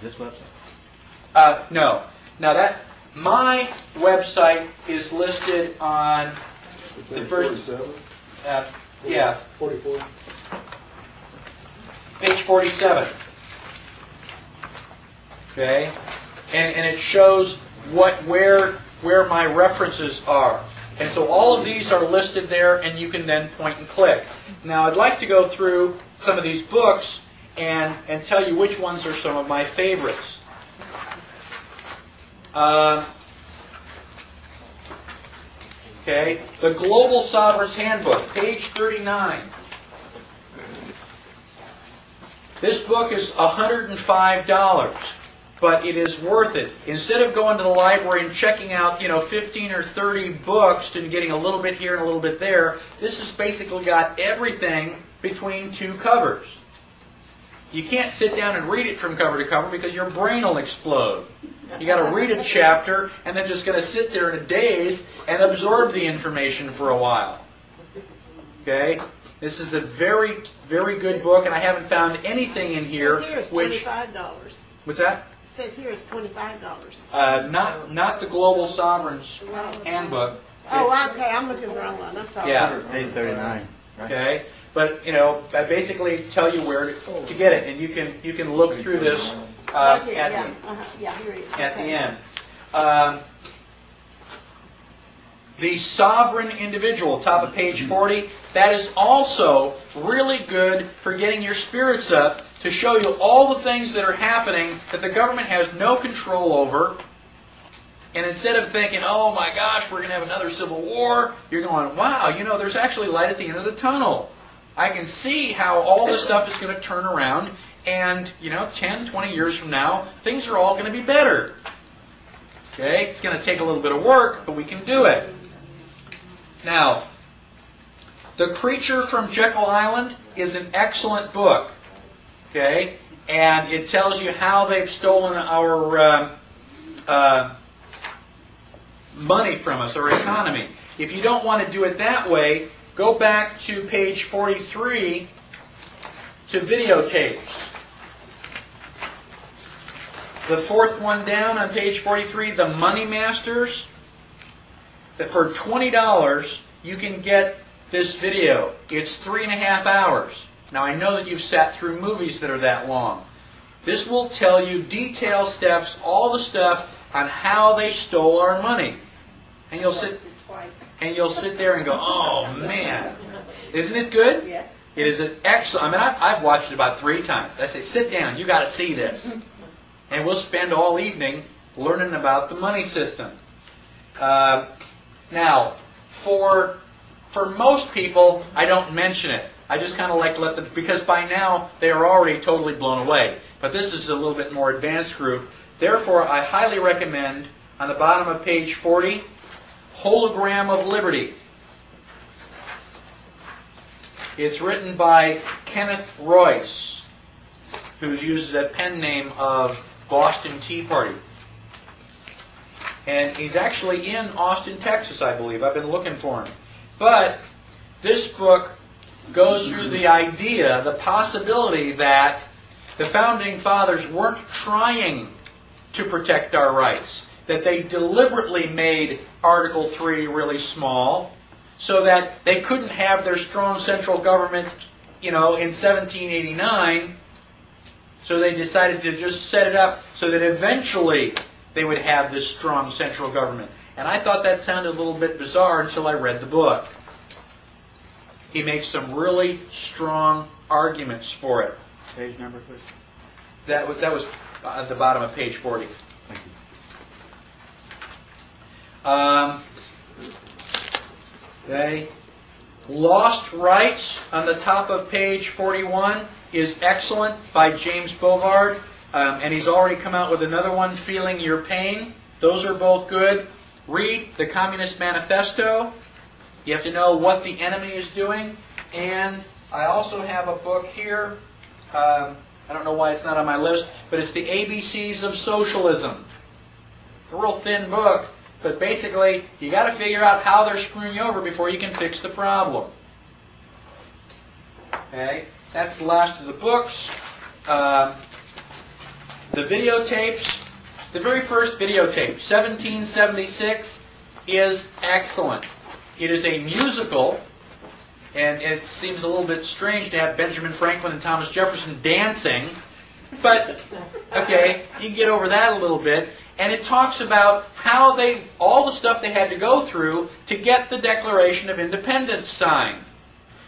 This website? No. Now that my website is listed on the first. 47? Yeah, 44? page 47. Okay, and it shows where my references are. And so all of these are listed there, and you can then point and click. Now I'd like to go through some of these books and tell you which ones are some of my favorites. Okay, the Global Sovereign's Handbook, page 39. This book is $105. But it is worth it. Instead of going to the library and checking out, 15 or 30 books and getting a little bit here and a little bit there, this has basically got everything between two covers. You can't sit down and read it from cover to cover because your brain will explode. You got to read a chapter and then just going to sit there in a daze and absorb the information for a while. Okay? This is a very, very good book, and I haven't found anything in here which... $25. What's that? It says here it's $25. Not the Global Sovereign's Handbook. Oh, okay. I'm looking at the wrong one. I'm sorry. Yeah. Page 39. Right? Okay, but I basically tell you where to get it, and you can look through this Right here, yeah, here it is. at the Okay. end. The Sovereign Individual, top of page 40, that is also really good for getting your spirits up to show you all the things that are happening that the government has no control over. And instead of thinking, oh my gosh, we're going to have another civil war, you're going, wow, there's actually light at the end of the tunnel. I can see how all this stuff is going to turn around, and 10, 20 years from now, things are all going to be better. Okay, it's going to take a little bit of work, but we can do it. Now, The Creature from Jekyll Island is an excellent book. Okay, and it tells you how they've stolen our money from us, our economy. If you don't want to do it that way, go back to page 43 to videotapes. The fourth one down on page 43, the Money Masters. That for $20 you can get this video. It's 3.5 hours. Now I know that you've sat through movies that are that long. This will tell you detailed steps, all the stuff on how they stole our money. And you'll sit there and go, oh man, isn't it good? Yeah. It is an excellent. I've watched it about 3 times. I say, sit down, you got to see this. And we'll spend all evening learning about the money system. Now, for most people, I don't mention it. I just kind of like to let them, because by now they are already totally blown away. But this is a little bit more advanced group. Therefore, I highly recommend, on the bottom of page 40, Hologram of Liberty. It's written by Kenneth Royce, who uses a pen name of Boston Tea Party. And he's actually in Austin, Texas, I believe. I've been looking for him. But this book goes through the idea, the possibility that the Founding Fathers weren't trying to protect our rights. That they deliberately made Article 3 really small so that they couldn't have their strong central government, in 1789. So they decided to just set it up so that eventually they would have this strong central government. And I thought that sounded a little bit bizarre until I read the book. He makes some really strong arguments for it. Page number, please. That was at the bottom of page 40. Thank you. Okay. Lost Rights on the top of page 41 is excellent, by James Bovard. And he's already come out with another one, Feeling Your Pain. Those are both good. Read the Communist Manifesto. You have to know what the enemy is doing. And I also have a book here. I don't know why it's not on my list, but it's the ABCs of Socialism. It's a real thin book, but basically you got to figure out how they're screwing you over before you can fix the problem. Okay, that's the last of the books. The videotapes, the very first videotape, 1776, is excellent. It is a musical, and it seems a little bit strange to have Benjamin Franklin and Thomas Jefferson dancing, but okay, you can get over that a little bit. And it talks about how all the stuff they had to go through to get the Declaration of Independence signed.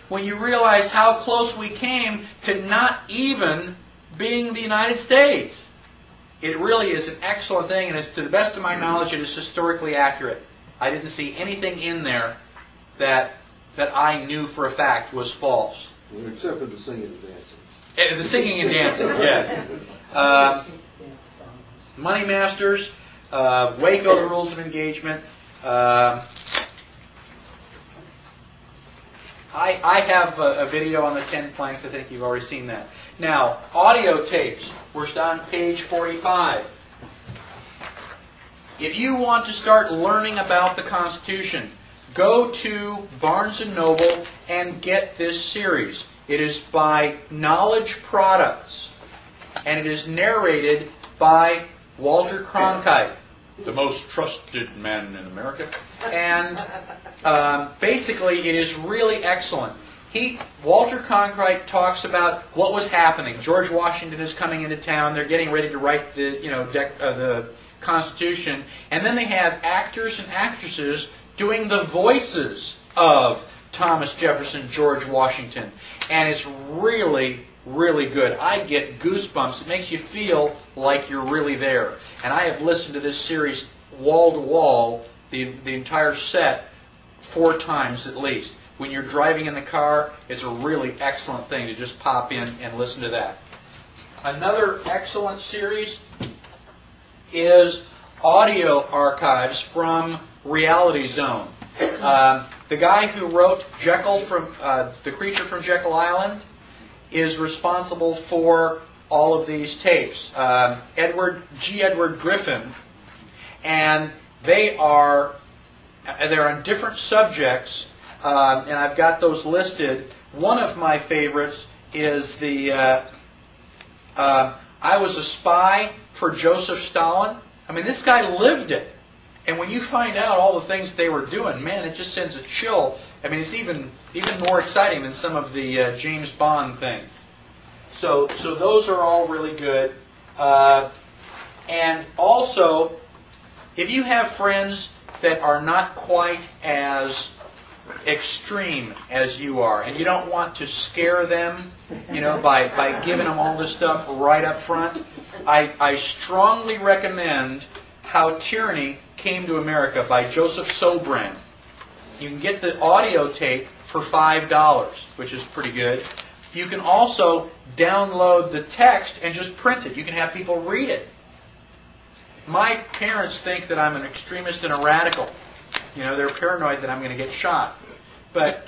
When you realize how close we came to not even being the United States. It really is an excellent thing, and to the best of my knowledge, it is historically accurate. I didn't see anything in there that I knew for a fact was false. Except for the singing and dancing. The singing and dancing, yes. Money Masters, Waco, the Rules of Engagement. I have a video on the 10 planks. I think you've already seen that. Now, audio tapes. We're on page 45. If you want to start learning about the Constitution, go to Barnes & Noble and get this series. It is by Knowledge Products, and it is narrated by Walter Cronkite, the most trusted man in America. And basically, it is really excellent. Walter Cronkite talks about what was happening. George Washington is coming into town. They're getting ready to write the Constitution, and then they have actors and actresses doing the voices of Thomas Jefferson, George Washington, and it's really, really good. I get goosebumps. It makes you feel like you're really there. And I have listened to this series wall to wall, the entire set, 4 times at least. When you're driving in the car, it's a really excellent thing to just pop in and listen to that. Another excellent series is audio archives from Reality Zone. The guy who wrote Jekyll from The Creature from Jekyll Island is responsible for all of these tapes. Edward Griffin, and they're on different subjects, and I've got those listed. One of my favorites is the I was a spy for Joseph Stalin. I mean, this guy lived it. And when you find out all the things they were doing, man, it just sends a chill. I mean, it's even more exciting than some of the James Bond things. So those are all really good. And also, if you have friends that are not quite as extreme as you are, and you don't want to scare them, by giving them all this stuff right up front, I strongly recommend How Tyranny Came to America by Joseph Sobran. You can get the audio tape for $5, which is pretty good. You can also download the text and just print it. You can have people read it. My parents think that I'm an extremist and a radical. They're paranoid that I'm going to get shot. But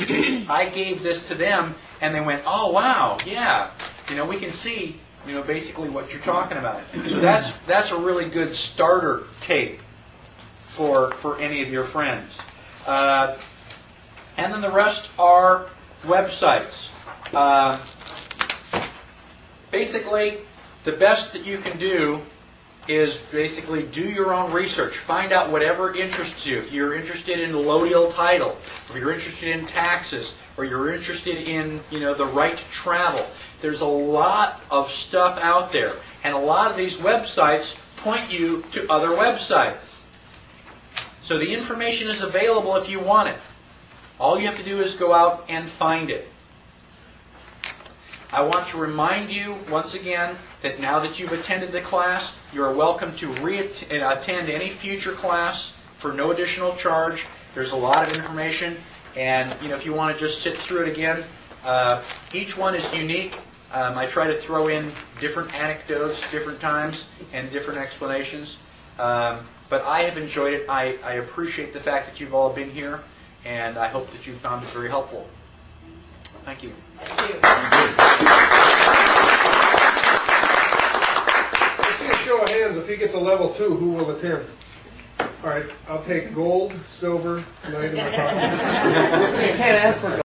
I gave this to them, and they went, "Oh, wow, yeah. We can see, basically what you're talking about." So that's a really good starter tape for any of your friends. And then the rest are websites. Basically, the best that you can do is basically do your own research. Find out whatever interests you. If you're interested in allodial title, or you're interested in taxes, or you're interested in the right to travel, there's a lot of stuff out there. And a lot of these websites point you to other websites. So the information is available if you want it. All you have to do is go out and find it. I want to remind you once again that now that you've attended the class, you are welcome to attend any future class for no additional charge. There's a lot of information, and if you want to just sit through it again, each one is unique. I try to throw in different anecdotes, different times, and different explanations. But I have enjoyed it. I appreciate the fact that you've all been here, and I hope that you found it very helpful. Thank you. Let's see a show of hands. If he gets a level 2, who will attend? All right, I'll take gold, silver, knight, and the top. You can't ask for